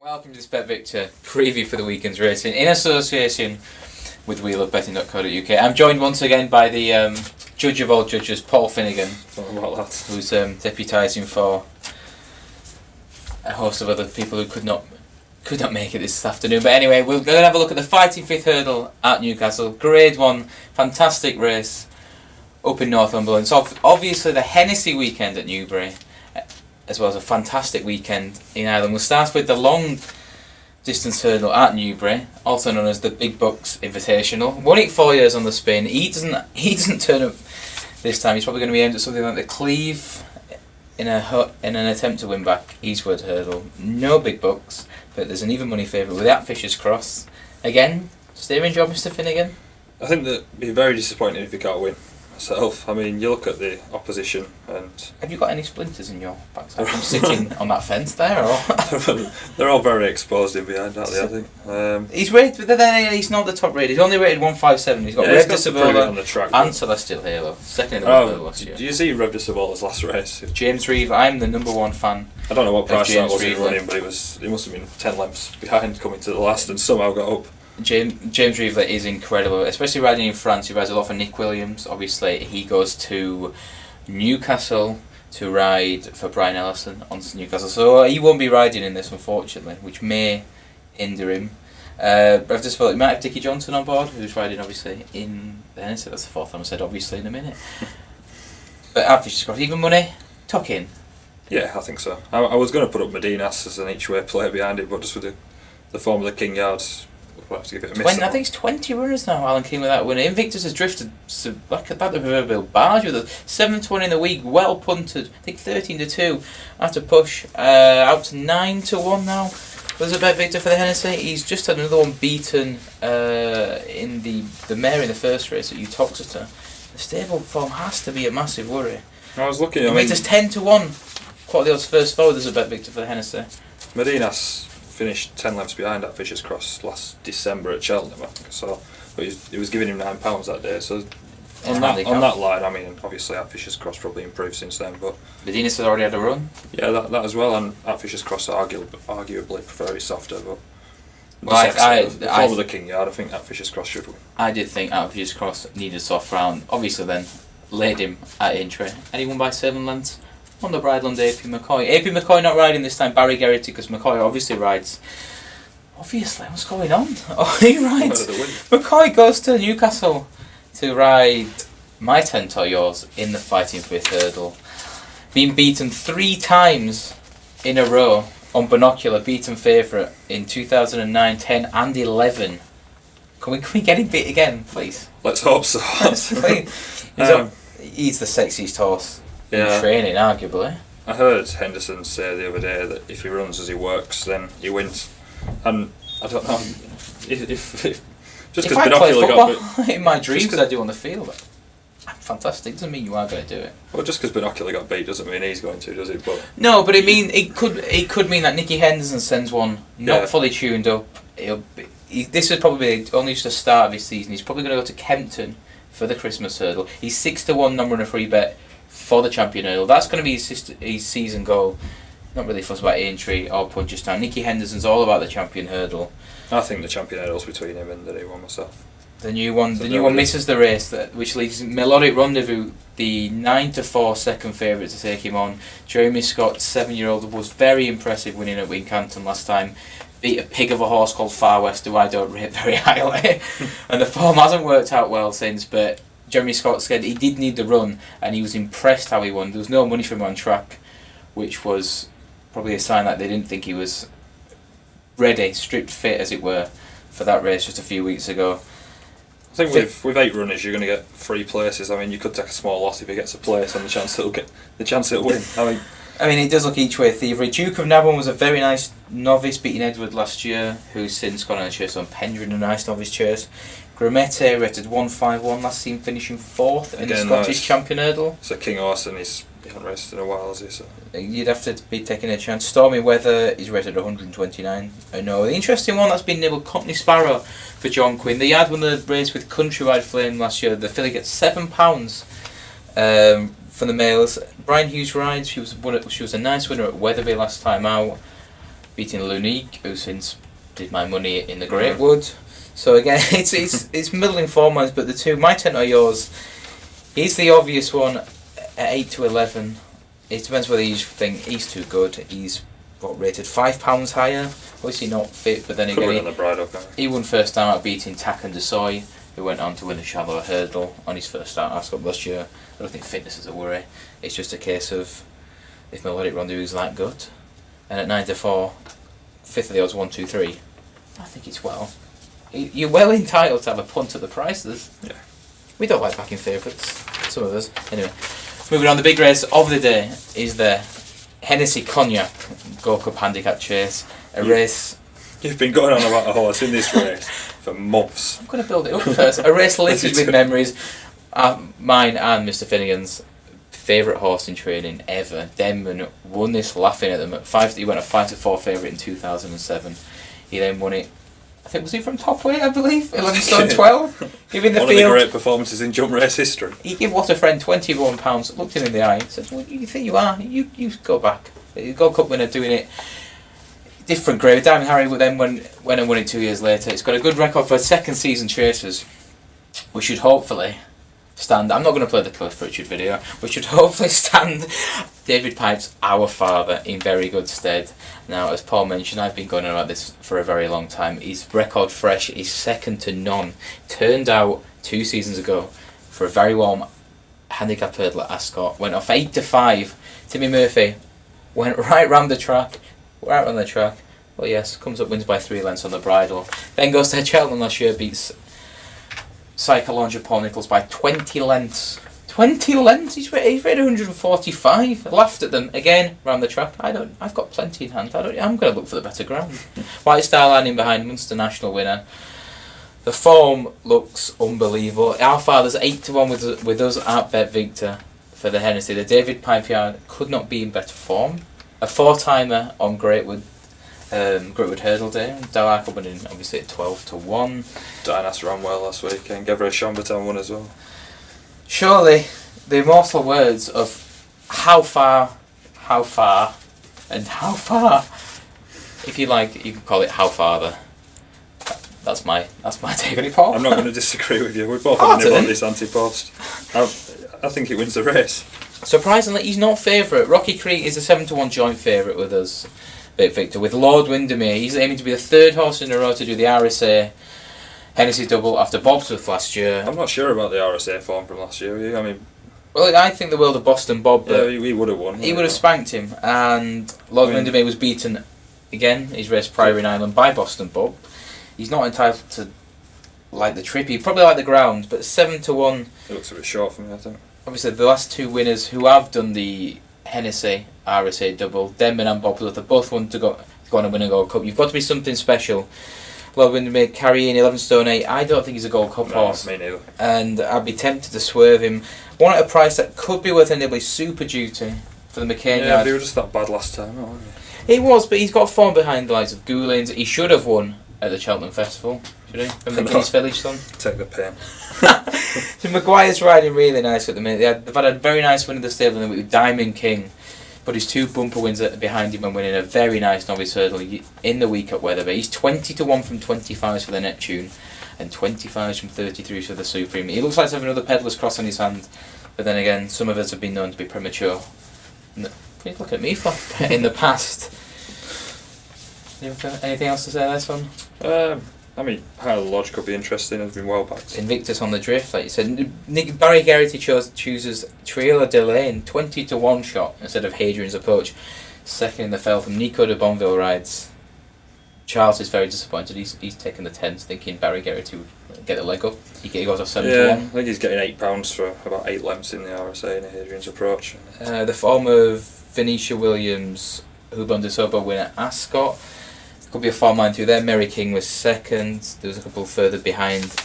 Welcome to this BetVictor preview for the weekend's racing in association with wheelofbetting.co.uk. I'm joined once again by the judge of all judges, Paul Finnigen, who's deputising for a host of other people who could not make it this afternoon. But anyway, we're going to have a look at the Fighting Fifth Hurdle at Newcastle. Grade 1, fantastic race up in Northumberland. So obviously the Hennessy weekend at Newbury, as well as a fantastic weekend in Ireland. We'll start with the long distance hurdle at Newbury, also known as the Big Bucks Invitational. Won it 4 years on the spin. He doesn't turn up this time. He's probably going to be aimed at something like the Cleve in an attempt to win back Eastward Hurdle. No big bucks, but there's an even money favourite with that Fisher's Cross. Again, steering job, Mr. Finnigen. I think that it'd be very disappointing if he can't win. Myself, I mean, you look at the opposition and... Have you got any splinters in your backside from sitting on that fence there? Or? They're all very exposed in behind, aren't they, I think? He's rated, but then he's not the top rated. He's only rated 157. He's got Rev de Savola on the track, and Celestial Halo. Second in the world last year. Do you see Rev de Savola's last race? James Reeve, I'm the number one fan. I don't know what price that was Reeve running, but he must have been 10 lengths behind coming to the last and somehow got up. James Reeve is incredible, especially riding in France. He rides a lot for Nick Williams. Obviously, he goes to Newcastle to ride for Brian Ellison on Newcastle, so he won't be riding in this, unfortunately, which may hinder him. But I've just felt he might have Dickie Johnson on board, who's riding obviously in the Hennessy. That's the fourth time I said obviously in a minute. But I've just got even money, tuck in. Yeah, I think so. I was going to put up Medinas as an each-way player behind it, but just with the form of the King Yards, we'll have to give it a miss. I think it's 20 runners now, Alan King, without winning. Invictus has drifted like about the proverbial barge with a 7th one in the week, well punted. I think 13-2 after push, out to 9-1 now. There's a BetVictor for the Hennessy. He's just had another one beaten in the mare in the first race at Uttoxeter. The stable form has to be a massive worry. I was looking. Invictus 10-1. Quite the odds first forward. There's a BetVictor for the Hennessy. Medinas finished 10 lengths behind at Fisher's Cross last December at Cheltenham, I think I saw. But he was giving him £9 that day, so on that line, I mean, obviously at Fisher's Cross probably improved since then, but... Medinas has already had a run? Yeah, that as well, and at Fisher's Cross arguably prefer it softer, but... The form of the King Yard, I think at Fisher's Cross should win. I did think at Fisher's Cross needed a soft round, obviously then laid him at Aintree, and he won by 7 lengths. On the Bridland, AP McCoy. AP McCoy not riding this time, Barry Geraghty, because McCoy obviously rides. Obviously, what's going on? Oh, he rides. McCoy goes to Newcastle to ride my tent or yours in the Fighting Fifth Hurdle. Being beaten 3 times in a row on binocular, beaten favourite in 2009, 10 and 11. Can we get him beat again, please? Let's hope so. He's the sexiest horse. Yeah. Training, arguably. I heard Henderson say the other day that if he runs as he works, then he wins. And I don't know if just because Binocular got beat. In my dreams, I do on the field. Fantastic. Doesn't mean you are going to do it. Well, just because Binocular got beat doesn't mean he's going to, does it? But no, but it could mean that Nicky Henderson sends one not fully tuned up. This is probably only just the start of his season. He's probably going to go to Kempton for the Christmas hurdle. He's 6-1 non-runner free bet for the Champion Hurdle. That's going to be his season goal. Not really fussed about Aintree or Punchestown. Nicky Henderson's all about the Champion Hurdle. I think the Champion Hurdle's between him and the new one myself. The new one misses the race, which leaves Melodic Rendezvous, the 9-4 second favourite to take him on. Jeremy Scott, 7-year-old, was very impressive winning at Wincanton last time. Beat a pig of a horse called Far West, who I don't rate very highly. And the form hasn't worked out well since, but Jeremy Scott said he did need the run and he was impressed how he won. There was no money for him on track, which was probably a sign that they didn't think he was ready, stripped fit as it were, for that race just a few weeks ago. I think with 8 runners you're going to get 3 places. I mean, you could take a small loss if he gets a place and the chance it'll win. I mean, it does look each way thievery. Duke of Nabon was a very nice novice, beating Edward last year, who's since gone on a chase on Pendrin, a nice novice chase. Gromete rated 151 last season, finishing 4th in the Scottish Champion Hurdle. So King Horse, and he hasn't raced in a while, has he? So you'd have to be taking a chance. Stormy Weather is rated 129. I know. The interesting one that's been nibbled, Company Sparrow for John Quinn. They had one of the race with Countrywide Flame last year. The filly gets £7 for the males. Brian Hughes rides. She was a nice winner at Wetherby last time out. beating Lunique, who since did my money in the Great Wood. So again, it's middling form-wise, but the two, my 10 or yours, he's the obvious one at 8 to 11. It depends whether you think he's too good. He's rated £5 higher. Obviously not fit, but then again he won first time out beating Tak and Desoy, who went on to win the shallow hurdle on his first start Ascot last year. I don't think fitness is a worry. It's just a case of if Melodic Rendezvous is that good. And at 9 to 4, fifth of the odds, 1, 2, 3. I think it's you're well entitled to have a punt at the prices. Yeah. We don't like backing favourites, some of us. Anyway, moving on, the big race of the day is the Hennessy Cognac Gold Cup Handicap Chase. Race. You've been going on about a horse in this race for months. I'm going to build it up first. A race littered with memories. Mine and Mr. Finnigan's favourite horse in training ever. Denman won this laughing at them. He went a 5 to 4 favourite in 2007. He then won it. I think was he from top weight, I believe, 11 stone 12. Giving the One field. of the great performances in jump race history. He gave what a friend £21. Looked him in the eye. Said, "Well, you think you are? You go back." The Gold Cup winner doing it. Different grade. Diamond Harry then went and won it 2 years later. It's got a good record for second season chasers. We should hopefully stand. I'm not going to play the Cliff Richard video. We should hopefully stand David Pipe's Our Father in very good stead. Now, as Paul mentioned, I've been going on about this for a very long time. His record fresh is second to none. Turned out 2 seasons ago for a very warm handicap hurdle at Ascot. Went off 8 to 5. Timmy Murphy went right round the track. Right on the track. Well, yes, comes up, wins by 3 lengths on the bridle. Then goes to Cheltenham last year, beats Psychology Paul Nicholls by 20 lengths. 20 lengths? He's rated 145. Laughed at them again round the track. I've got plenty in hand. I'm going to look for the better ground. White Star Landing behind Munster National winner. The form looks unbelievable. Our Father's 8 to 1 with us at BetVictor for the Hennessy. The David Pipe yard could not be in better form. A 4-timer on Greatwood Hurdle Day. Dalaka winning obviously at 12 to 1. Dynas ran well last week and Gavra Chambertin won as well. Surely the immortal words of how far, and how far. If you like, you can call it How Father. That's my take on it, Paul. I'm not going to disagree with you. We're both having about this anti-post. I think it wins the race. Surprisingly, he's not favourite. Rocky Creek is a 7 to 1 joint favourite with us, BetVictor, with Lord Windermere. He's aiming to be the 3rd horse in a row to do the RSA Hennessy double after Bobsworth last year. I'm not sure about the RSA form from last year. I mean, well, I think the world of Boston Bob. Yeah, he would have won. He would have spanked him, and Lord Windermere was beaten again. He's raced Priory in Ireland by Boston Bob. He's not entitled to like the trip. He probably like the ground, but 7 to 1. It looks a bit short for me, I think. Obviously, the last 2 winners who have done the Hennessy RSA double, Denman and Bobsworth, have both won to go on and win a Gold Cup. You've got to be something special. Lord Windermere carrying 11 stone 8. I don't think he's a Gold Cup horse. Me neither. And I'd be tempted to swerve him. One at a price that could be worth a nibbly Super Duty for the McCain yard. yard. He was just that bad last time, wasn't he? He was, but he's got form behind the likes of Goulins. He should have won at the Cheltenham Festival, should he? From the King's Village, son. Take the pain. So Maguire's riding really nice at the minute. They've had a very nice win in the stable with Diamond King, but his 2 bumper wins behind him and winning a very nice novice hurdle in the week at Weatherby. He's 20 to 1 from 25s for the Neptune and 25s from 33s for the Supreme. He looks like to have another Peddler's Cross on his hand, but then again, some of us have been known to be premature. Please look at me for in the past. Anything else to say there, son? I mean, how the Lodge could be interesting. Has been well backed. Invictus on the drift, like you said. Barry Geraghty chooses Triola Delane 20 to 1 shot instead of Hadrian's Approach. Second in the fell from Nico de Bonville rides. Charles is very disappointed. He's taken the 10s, thinking Barry Geraghty would get the leg up. He goes off 7 to 1. I think he's getting £8 for about 8 lengths in the RSA in Hadrian's Approach. The form of Venetia Williams, Hubon de Sobo win at Ascot. Could be a form line too there. Mary King was second. There was a couple further behind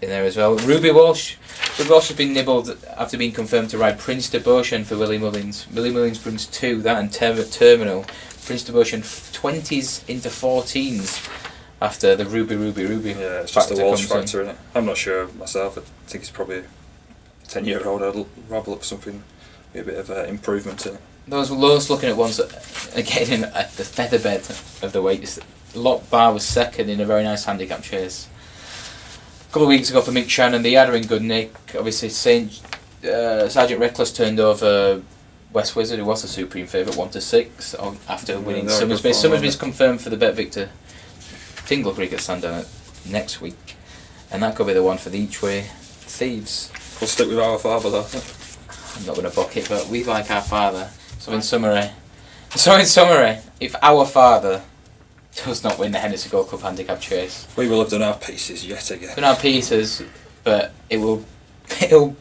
in there as well. Ruby Walsh. Ruby Walsh has been nibbled after being confirmed to ride Prince de Beauchamp for Willie Mullins. Willie Mullins brings 2, that and Terminal. Prince de Beauchamp 20s into 14s after the Ruby. Yeah, it's just the Walsh factor in it. I'm not sure myself. I think it's probably a 10-year-old. I'd rather look for something, a bit of improvement in it. those looking at ones that are getting in at the featherbed of the weights. Lock Bar was second in a very nice handicap chase. A couple of weeks ago for Mick Shannon, the are in good nick. Obviously, Sergeant Reckless turned over West Wizard, who was the supreme favourite, 1-6 after winning Summersby's. Summersby's confirmed for the BetVictor Tingle Cricket Stand next week, and that could be the one for the each way thieves. We'll stick with Our Father though. I'm not going to book it, but we like Our Father. So in summary, if Our Father does not win the Hennessy Gold Cup handicap chase, we will have done our pieces yet again. Done our pieces, but it'll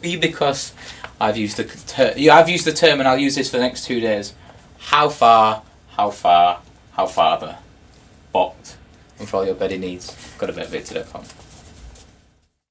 be because I've used the term, and I'll use this for the next 2 days. How far, how farther. Booked. And for all your betting needs, go to betvictor.com.